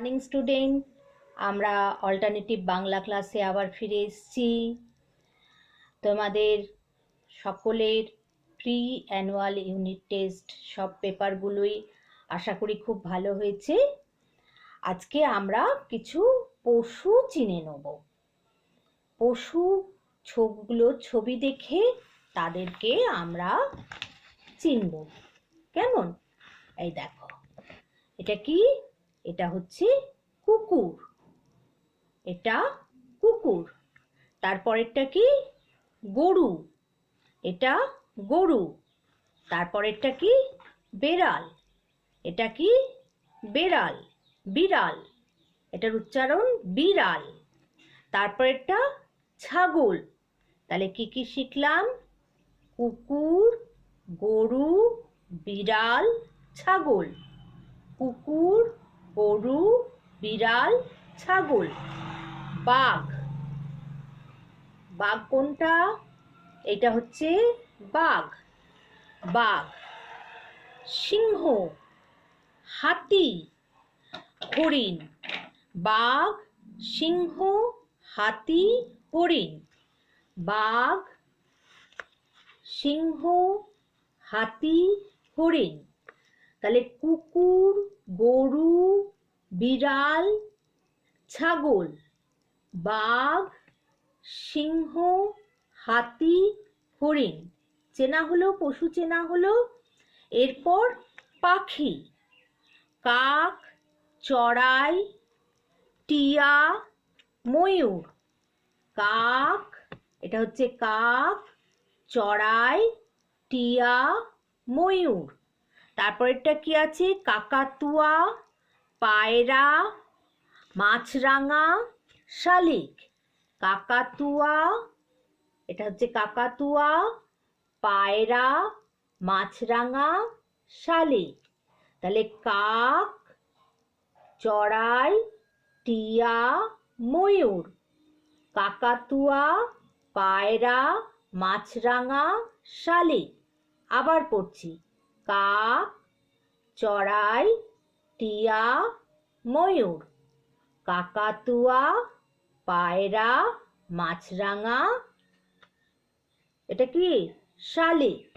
Morning student, আমরা alternative Bangla ক্লাসে আবার ফিরে এসেছি। তোমাদের সকলের প্রি অ্যানুয়াল ইউনিট টেস্ট সব পেপারগুলোই আশা করি খুব ভালো হয়েছে। আজকে আমরা কিছু পশু চিনে নেব। পশু ছবি দেখে তাদেরকে আমরা চিনব। কেমন? এই দেখো, এটা কি? এটা হচ্ছে কুকুর। এটা কুকুর। তারপরেরটা কি? গরু। এটা গরু। তারপরেরটা কি? বেড়াল। এটা কি? বেড়াল। বিড়াল। এটার উচ্চারণ বিড়াল। তারপরেরটা ছাগল। তাহলে কি কি শিখলাম? কুকুর, গরু, বিড়াল, ছাগল। কুকুর, গরু, বিড়াল, ছাগল। বাঘ। বাঘ কোনটা? এটা হচ্ছে বাঘ। বাঘ। সিংহ, হাতি, হরিণ। বাঘ, সিংহ, হাতি, হরিণ। বাঘ, সিংহ, হাতি, হরিণ। তাহলে কুকুর, গরু, বিড়াল, ছাগল, বাঘ, সিংহ, হাতি, হরিণ চেনা হলো, পশু চেনা হলো। এরপর পাখি। কাক, চড়াই, টিয়া, ময়ূর। কাক, এটা হচ্ছে কাক, চড়াই, টিয়া, ময়ূর। তারপরেরটা কি আছে? কাকাতুয়া, পায়রা, মাছরাঙা, শালিক। কাকাতুয়া, এটা হচ্ছে কাকাতুয়া, পায়রা, মাছরাঙা, শালিক। তাহলে কাক, চড়াই, টিয়া, ময়ূর। কাকাতুয়া, পায়রা, মাছরাঙা, শালিক। আবার পড়ছি, কাক, চড়াই, টিয়া, ময়ূর। কাকাতুয়া, পায়রা, মাছরাঙা, এটা কি? শালিক।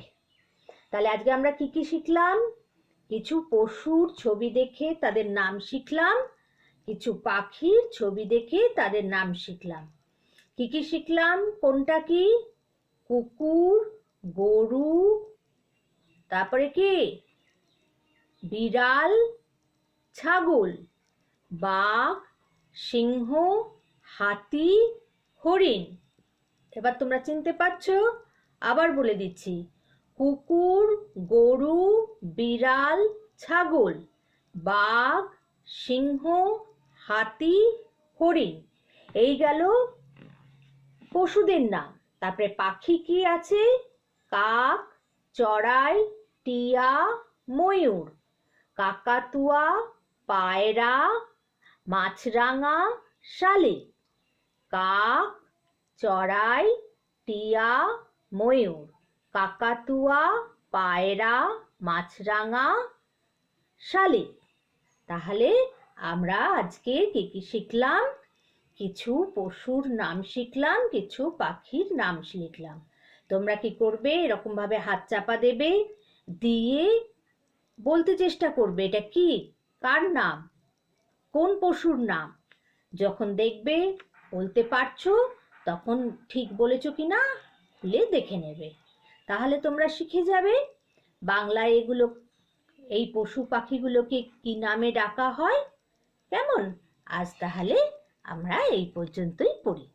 তাহলে আজকে আমরা কি কি শিখলাম? কিছু পশুর ছবি দেখে তাদের নাম শিখলাম, কিছু পাখির ছবি দেখে তাদের নাম শিখলাম। কি কি শিখলাম? কোনটা কি? কুকুর, গরু, তারপরে কি? বিড়াল, ছাগল, বাঘ, সিংহ, হাতি, হরিণ। এবার তোমরা চিনতে পারছো? আবার বলে দিচ্ছি, কুকুর, গরু, বিড়াল, ছাগল, বাঘ, সিংহ, হাতি, হরিণ। এই গেল পশুদের নাম। তারপরে পাখি কি আছে? কাক, চড়াই, টিয়া, ময়ূর। কাকাতুয়া, পায়রা, মাছরাঙা, শালিক। কাক, চড়াই, টিয়া, ময়ূর। কাকাতুয়া, পায়রা, মাছরাঙা, শালিক। তাহলে আমরা আজকে কি কি শিখলাম? কিছু পশুর নাম শিখলাম, কিছু পাখির নাম শিখলাম। তোমরা কি করবে? এরকম ভাবে হাত চাপা দেবে, দিয়ে বলতে চেষ্টা করবে এটা কি, কার নাম, কোন পশুর নাম। যখন দেখবে বলতে পারছো, তখন ঠিক বলেছো কিনা খুলে দেখে নেবে। তাহলে তোমরা শিখে যাবে বাংলায় এগুলো, এই পশু পাখিগুলোকে কি নামে ডাকা হয়। কেমন? আজ তাহলে আমরা এই পর্যন্তই পড়ি।